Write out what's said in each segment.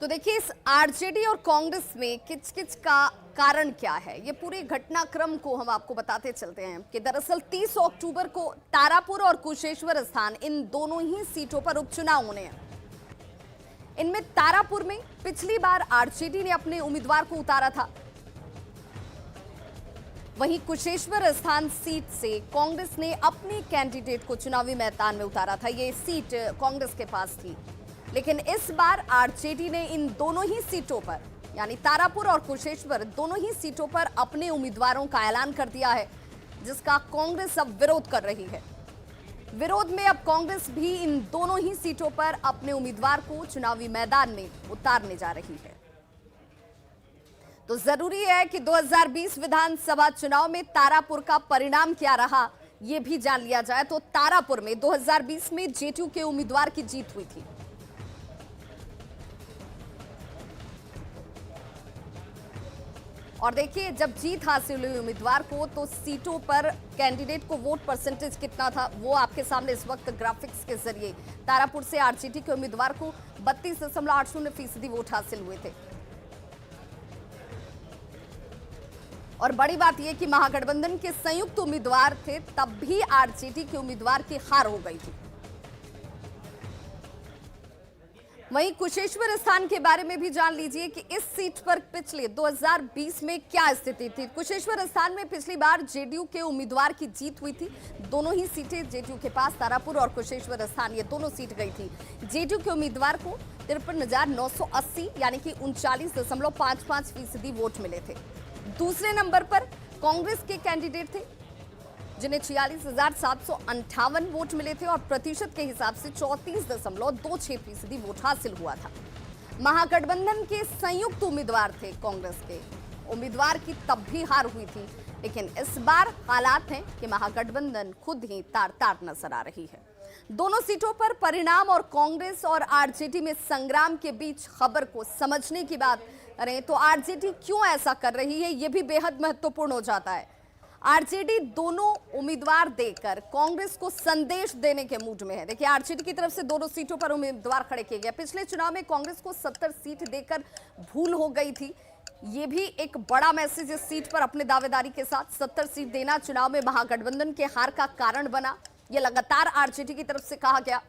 तो देखिए, इस आरजेडी और कांग्रेस में किचकिच का कारण क्या है, ये पूरे घटनाक्रम को हम आपको बताते चलते हैं कि दरअसल 30 अक्टूबर को तारापुर और कुशेश्वर स्थान इन दोनों ही सीटों पर उपचुनाव होने हैं। इनमें तारापुर में पिछली बार आरजेडी ने अपने उम्मीदवार को उतारा था, वहीं कुशेश्वर स्थान सीट से कांग्रेस ने अपने कैंडिडेट को चुनावी मैदान में उतारा था। ये सीट कांग्रेस के पास थी, लेकिन इस बार आरजेडी ने इन दोनों ही सीटों पर, यानी तारापुर और कुशेश्वर दोनों ही सीटों पर अपने उम्मीदवारों का ऐलान कर दिया है, जिसका कांग्रेस अब विरोध कर रही है। विरोध में अब कांग्रेस भी इन दोनों ही सीटों पर अपने उम्मीदवार को चुनावी मैदान में उतारने जा रही है। तो जरूरी है कि 2020 विधानसभा चुनाव में तारापुर का परिणाम क्या रहा, यह भी जान लिया जाए। तो तारापुर में 2020 में जेडीयू के उम्मीदवार की जीत हुई थी। और देखिए, जब जीत हासिल हुई उम्मीदवार को, तो सीटों पर कैंडिडेट को वोट परसेंटेज कितना था वो आपके सामने इस वक्त ग्राफिक्स के जरिए। तारापुर से आरजेडी के उम्मीदवार को 32.80% वोट हासिल हुए थे। और बड़ी बात यह कि महागठबंधन के संयुक्त उम्मीदवार थे, तब भी आरजेडी के उम्मीदवार की हार हो गई थी। वहीं कुशेश्वर स्थान के बारे में भी जान लीजिए कि इस सीट पर पिछले 2020 में क्या स्थिति थी। कुशेश्वर स्थान में पिछली बार जेडीयू के उम्मीदवार की जीत हुई थी। दोनों ही सीटें जेडीयू के पास, तारापुर और कुशेश्वर स्थान, ये दोनों सीट गई थी। जेडीयू के उम्मीदवार को 53,980 यानी कि 39.55% वोट मिले थे। दूसरे नंबर पर कांग्रेस के कैंडिडेट थे, जिन्हें 46,758 वोट मिले थे और प्रतिशत के हिसाब से 34.26% वोट हासिल हुआ था। महागठबंधन के संयुक्त उम्मीदवार थे कांग्रेस के उम्मीदवार की, तब भी हार हुई थी। लेकिन इस बार हालात हैं कि महागठबंधन खुद ही तार तार नजर आ रही है। दोनों सीटों पर परिणाम और कांग्रेस और आरजेडी में संग्राम के बीच खबर को समझने की बात करें तो आरजेडी क्यों ऐसा कर रही है, यह भी बेहद महत्वपूर्ण हो जाता है। आरजेडी दोनों उम्मीदवार देकर कांग्रेस को संदेश देने के मूड में है। देखिए, आरजेडी की तरफ से दोनों सीटों पर उम्मीदवार खड़े किए गए। पिछले चुनाव में कांग्रेस को 70 सीट देकर भूल हो गई थी। ये भी एक बड़ा मैसेज इस सीट पर अपने दावेदारी के साथ 70 सीट देना चुनाव में महागठबंधन के हार का कारण बना। यह लगातार आरजेडी की तरफ से कहा गया।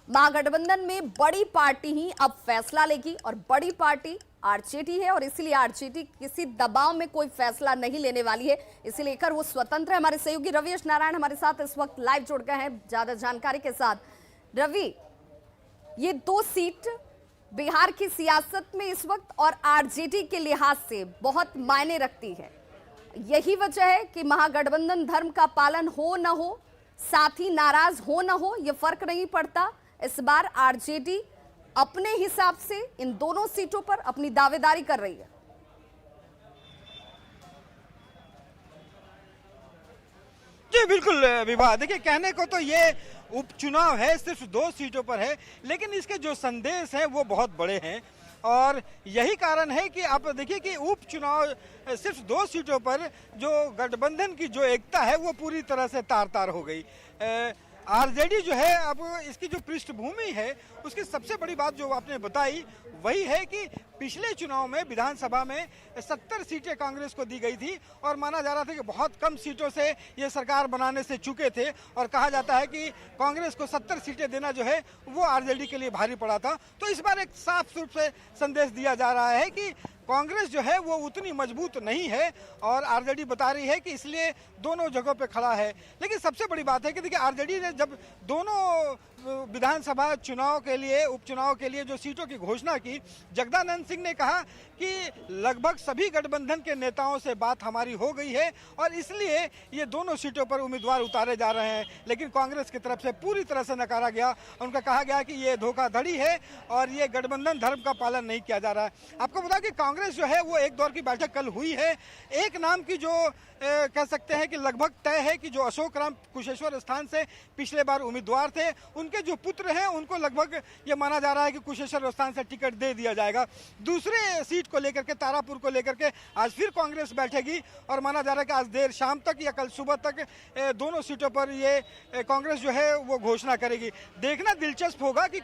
महागठबंधन में बड़ी पार्टी ही अब फैसला लेगी और बड़ी पार्टी आरजेडी है, और इसीलिए आरजेडी किसी दबाव में कोई फैसला नहीं लेने वाली है। इसे लेकर वो स्वतंत्र है। हमारे सहयोगी रविश नारायण हमारे साथ इस वक्त लाइव जुड़ गए हैं ज्यादा जानकारी के साथ। रवि, ये दो सीट बिहार की सियासत में इस वक्त और आरजेडी के लिहाज से बहुत मायने रखती है। यही वजह है कि महागठबंधन धर्म का पालन हो न हो, साथी नाराज हो न हो, यह फर्क नहीं पड़ता। इस बार आरजेडी अपने हिसाब से इन दोनों सीटों पर अपनी दावेदारी कर रही है। जी बिल्कुल विवाह, देखिए कहने को तो ये उपचुनाव है, सिर्फ 2 सीटों पर है, लेकिन इसके जो संदेश हैं वो बहुत बड़े हैं। और यही कारण है कि आप देखिए कि उपचुनाव सिर्फ 2 सीटों पर जो गठबंधन की जो एकता है वो पूरी तरह से तार तार हो गई। आरजेडी जो है, अब इसकी जो पृष्ठभूमि है उसकी सबसे बड़ी बात जो आपने बताई वही है कि पिछले चुनाव में विधानसभा में 70 सीटें कांग्रेस को दी गई थी और माना जा रहा था कि बहुत कम सीटों से ये सरकार बनाने से चुके थे, और कहा जाता है कि कांग्रेस को 70 सीटें देना जो है वो आरजेडी के लिए भारी पड़ा था। तो इस बार एक साफ रूप से संदेश दिया जा रहा है कि कांग्रेस जो है वो उतनी मजबूत नहीं है, और आरजेडी बता रही है कि इसलिए दोनों जगहों पे खड़ा है। लेकिन सबसे बड़ी बात है कि देखिए, आरजेडी ने जब दोनों विधानसभा चुनाव के लिए, उपचुनाव के लिए जो सीटों की घोषणा की, जगदानंद सिंह ने कहा कि लगभग सभी गठबंधन के नेताओं से बात हमारी हो गई है और इसलिए ये दोनों सीटों पर उम्मीदवार उतारे जा रहे हैं। लेकिन कांग्रेस की तरफ से पूरी तरह से नकारा गया। उनका कहा गया कि ये धोखाधड़ी है और ये गठबंधन धर्म का पालन नहीं किया जा रहा है। आपको बता कि कांग्रेस जो है वो एक दौर की बैठक कल हुई है। एक नाम की जो कह सकते हैं कि लगभग तय है कि जो अशोक राम कुशेश्वर स्थान से पिछले बार उम्मीदवार थे, उनके उनके जो पुत्र हैं उनको लगभग ये माना जा रहा है कि कुशेश्वर स्थान से टिकट दे दिया जाएगा। दूसरे सीट को लेकर के, तारापुर को लेकर के आज फिर कांग्रेस बैठेगी और माना जा रहा है कि आज देर शाम तक या कल सुबह तक दोनों सीटों पर ये कांग्रेस जो है वो घोषणा करेगी। देखना दिलचस्प होगा कि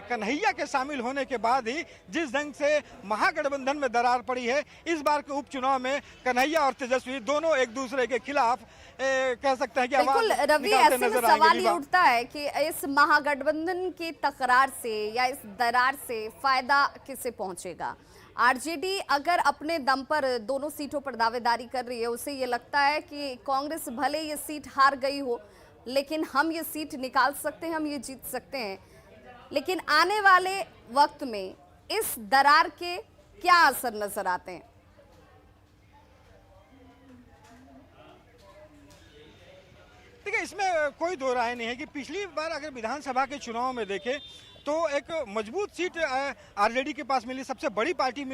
कन्हैया के शामिल होने के बाद ही जिस ढंग से महागठबंधन में दरार पड़ी है, इस बार के उपचुनाव में कन्हैया और तेजस्वी दोनों एक दूसरे के खिलाफ कह सकते हैं कि बिल्कुल रवि, ऐसे में सवाल ये उठता है कि इस महागठबंधन की तकरार से या इस दरार से फायदा किसे पहुंचेगा? आरजेडी अगर अपने दम पर दोनों सीटों पर दावेदारी कर रही है, उसे ये लगता है कि कांग्रेस भले ये सीट हार गई हो लेकिन हम ये सीट निकाल सकते हैं, हम ये जीत सकते हैं। लेकिन आने वाले वक्त में इस दरार के क्या असर नजर आते हैं? देखिए, इसमें कोई दो राय नहीं है कि पिछली बार अगर विधानसभा के चुनाव में देखें तो एक मजबूत सीट आरजेडी के पास मिली, सबसे बड़ी पार्टी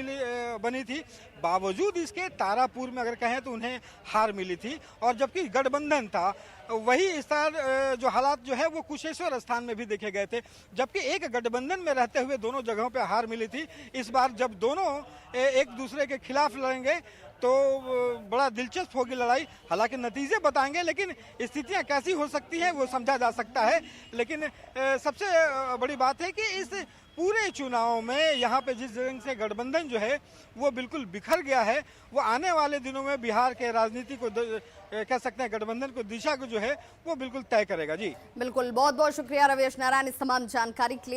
बनी थी। बावजूद इसके तारापुर में अगर कहें तो उन्हें हार मिली थी, और जबकि गठबंधन था वही स्थान जो हालात जो है वो कुशेश्वर स्थान में भी देखे गए थे। जबकि एक गठबंधन में रहते हुए दोनों जगहों पे हार मिली थी। इस बार जब दोनों एक दूसरे के खिलाफ लड़ेंगे तो बड़ा दिलचस्प होगी लड़ाई। हालांकि नतीजे बताएंगे, लेकिन स्थितियां कैसी हो सकती हैं वो समझा जा सकता है। लेकिन सबसे बड़ी बात है कि इस पूरे चुनाव में यहाँ पे जिस ढंग से गठबंधन जो है वो बिल्कुल बिखर गया है, वो आने वाले दिनों में बिहार के राजनीति को कह सकते हैं गठबंधन को दिशा को जो है वो बिल्कुल तय करेगा। जी बिल्कुल, बहुत बहुत शुक्रिया रवेश नारायण इस तमाम जानकारी के लिए।